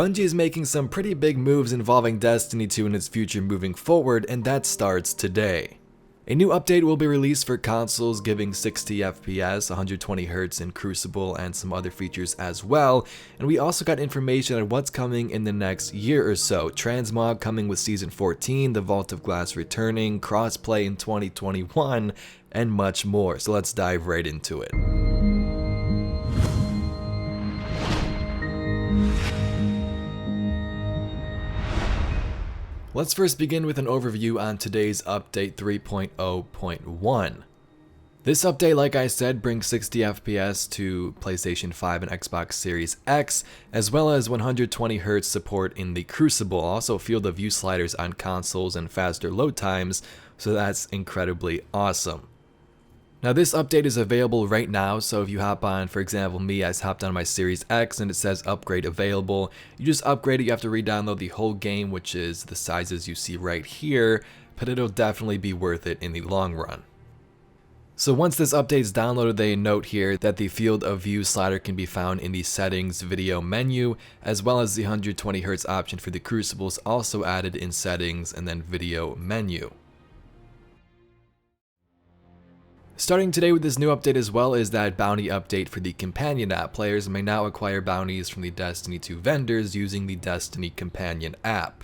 Bungie is making some pretty big moves involving Destiny 2 and its future moving forward, and that starts today. A new update will be released for consoles, giving 60 FPS, 120Hz in Crucible, and some other features as well. And we also got information on what's coming in the next year or so. Transmog coming with Season 14, the Vault of Glass returning, Crossplay in 2021, and much more. So let's dive right into it. Let's first begin with an overview on today's update 3.0.1. This update, like I said, brings 60 FPS to PlayStation 5 and Xbox Series X, as well as 120Hz support in the Crucible, also field of view sliders on consoles and faster load times, so that's incredibly awesome. Now this update is available right now, so if you hop on, for example me, I hopped on my Series X and it says upgrade available. You just upgrade it, you have to re-download the whole game, which is the sizes you see right here, but it'll definitely be worth it in the long run. So once this update is downloaded, they note here that the field of view slider can be found in the settings video menu, as well as the 120Hz option for the Crucible is also added in settings and then video menu. Starting today with this new update as well is that bounty update for the Companion app. Players may now acquire bounties from the Destiny 2 vendors using the Destiny Companion app.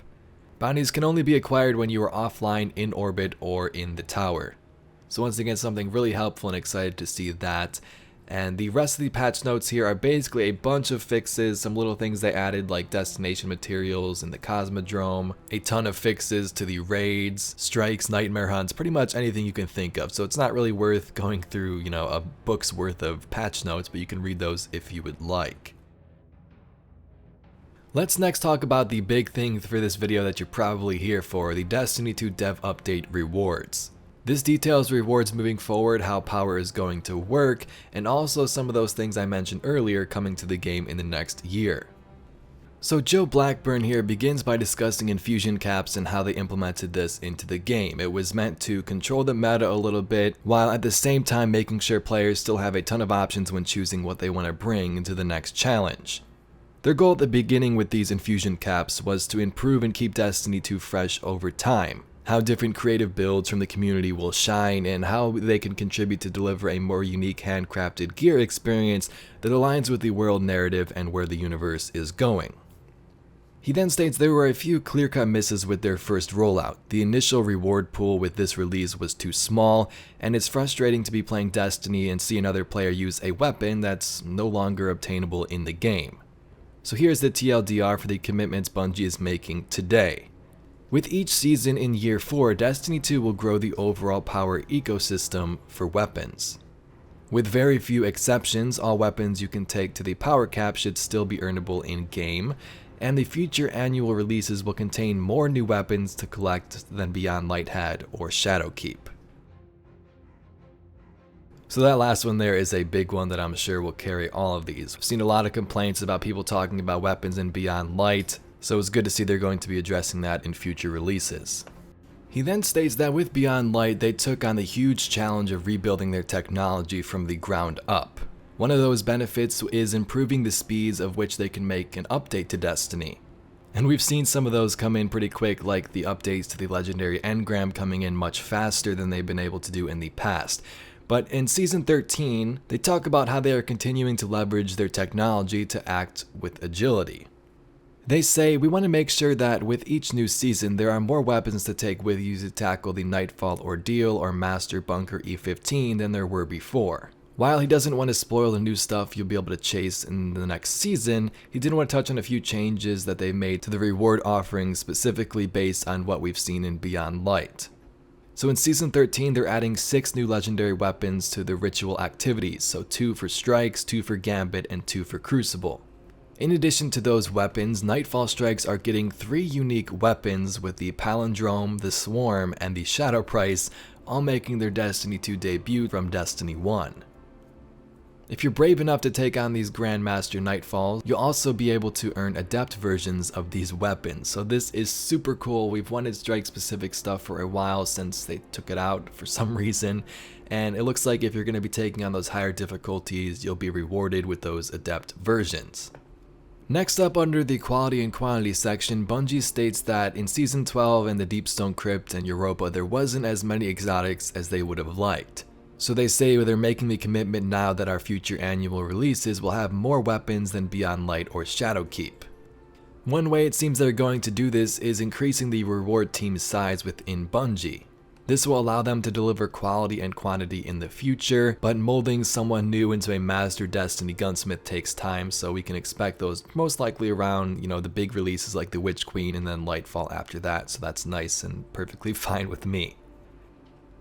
Bounties can only be acquired when you are offline, in orbit, or in the tower. So once again, something really helpful and excited to see that. And the rest of the patch notes here are basically a bunch of fixes, some little things they added like destination materials in the Cosmodrome, a ton of fixes to the raids, strikes, nightmare hunts, pretty much anything you can think of. So it's not really worth going through, a book's worth of patch notes, but you can read those if you would like. Let's next talk about the big thing for this video that you're probably here for, the Destiny 2 Dev Update rewards. This details rewards moving forward, how power is going to work, and also some of those things I mentioned earlier coming to the game in the next year. So Joe Blackburn here begins by discussing infusion caps and how they implemented this into the game. It was meant to control the meta a little bit, while at the same time making sure players still have a ton of options when choosing what they want to bring into the next challenge. Their goal at the beginning with these infusion caps was to improve and keep Destiny 2 fresh over time. How different creative builds from the community will shine, and how they can contribute to deliver a more unique handcrafted gear experience that aligns with the world narrative and where the universe is going. He then states there were a few clear-cut misses with their first rollout. The initial reward pool with this release was too small, and it's frustrating to be playing Destiny and see another player use a weapon that's no longer obtainable in the game. So here's the TLDR for the commitments Bungie is making today. With each season in Year 4, Destiny 2 will grow the overall power ecosystem for weapons. With very few exceptions, all weapons you can take to the power cap should still be earnable in-game, and the future annual releases will contain more new weapons to collect than Beyond Light had or Shadowkeep. So that last one there is a big one that I'm sure will carry all of these. I've seen a lot of complaints about people talking about weapons in Beyond Light, so it's good to see they're going to be addressing that in future releases. He then states that with Beyond Light, they took on the huge challenge of rebuilding their technology from the ground up. One of those benefits is improving the speeds of which they can make an update to Destiny. And we've seen some of those come in pretty quick, like the updates to the legendary engram coming in much faster than they've been able to do in the past. But in Season 13, they talk about how they are continuing to leverage their technology to act with agility. They say, we want to make sure that with each new season, there are more weapons to take with you to tackle the Nightfall Ordeal or Master Bunker E15 than there were before. While he doesn't want to spoil the new stuff you'll be able to chase in the next season, he did want to touch on a few changes that they made to the reward offerings specifically based on what we've seen in Beyond Light. So in Season 13, they're adding 6 new legendary weapons to the ritual activities, so 2 for Strikes, 2 for Gambit, and 2 for Crucible. In addition to those weapons, Nightfall Strikes are getting 3 unique weapons with the Palindrome, the Swarm, and the Shadow Price, all making their Destiny 2 debut from Destiny 1. If you're brave enough to take on these Grandmaster Nightfalls, you'll also be able to earn adept versions of these weapons. So this is super cool. We've wanted strike-specific stuff for a while since they took it out for some reason, and it looks like if you're going to be taking on those higher difficulties, you'll be rewarded with those adept versions. Next up, under the quality and quantity section, Bungie states that in Season 12 and the Deepstone Crypt and Europa, there wasn't as many exotics as they would have liked. So they say they're making the commitment now that our future annual releases will have more weapons than Beyond Light or Shadowkeep. One way it seems they're going to do this is increasing the reward team's size within Bungie. This will allow them to deliver quality and quantity in the future, but molding someone new into a master Destiny gunsmith takes time, so we can expect those most likely around, the big releases like the Witch Queen and then Nightfall after that, so that's nice and perfectly fine with me.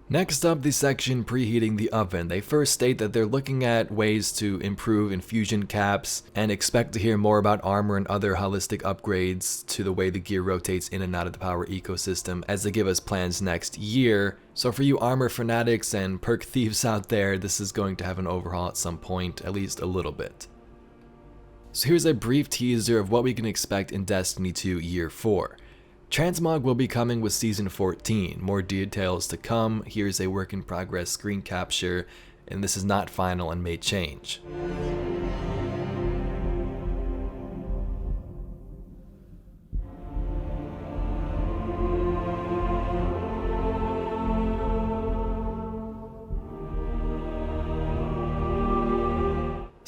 Next up, the section preheating the oven. They first state that they're looking at ways to improve infusion caps and expect to hear more about armor and other holistic upgrades to the way the gear rotates in and out of the power ecosystem as they give us plans next year. So for you armor fanatics and perk thieves out there, this is going to have an overhaul at some point, at least a little bit. So here's a brief teaser of what we can expect in Destiny 2 Year 4. Transmog will be coming with Season 14, more details to come. Here's a work in progress screen capture, and this is not final and may change.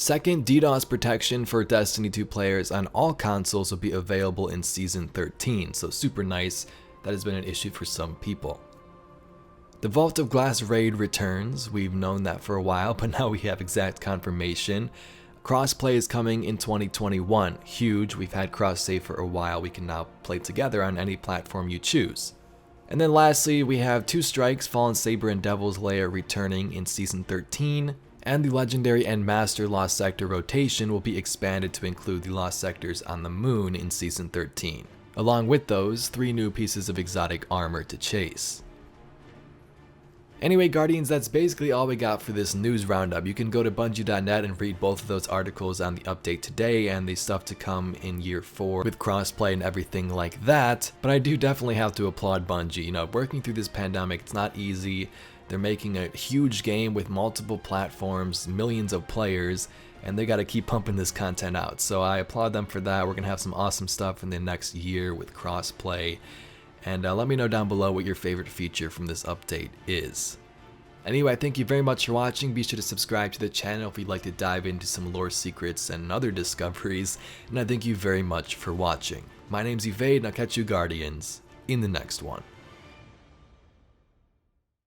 Second, DDoS protection for Destiny 2 players on all consoles will be available in Season 13, so super nice. That has been an issue for some people. The Vault of Glass raid returns. We've known that for a while, but now we have exact confirmation. Crossplay is coming in 2021. Huge. We've had cross-save for a while. We can now play together on any platform you choose. And then lastly, we have 2 strikes, Fallen Saber and Devil's Lair returning in Season 13. And the Legendary and Master Lost Sector rotation will be expanded to include the Lost Sectors on the Moon in Season 13. Along with those, 3 new pieces of exotic armor to chase. Anyway, Guardians, that's basically all we got for this news roundup. You can go to Bungie.net and read both of those articles on the update today and the stuff to come in Year 4 with crossplay and everything like that. But I do definitely have to applaud Bungie. Working through this pandemic, it's not easy. They're making a huge game with multiple platforms, millions of players, and they got to keep pumping this content out. So I applaud them for that. We're going to have some awesome stuff in the next year with crossplay. And let me know down below what your favorite feature from this update is. Anyway, thank you very much for watching. Be sure to subscribe to the channel if you'd like to dive into some lore secrets and other discoveries. And I thank you very much for watching. My name's Evade, and I'll catch you Guardians in the next one.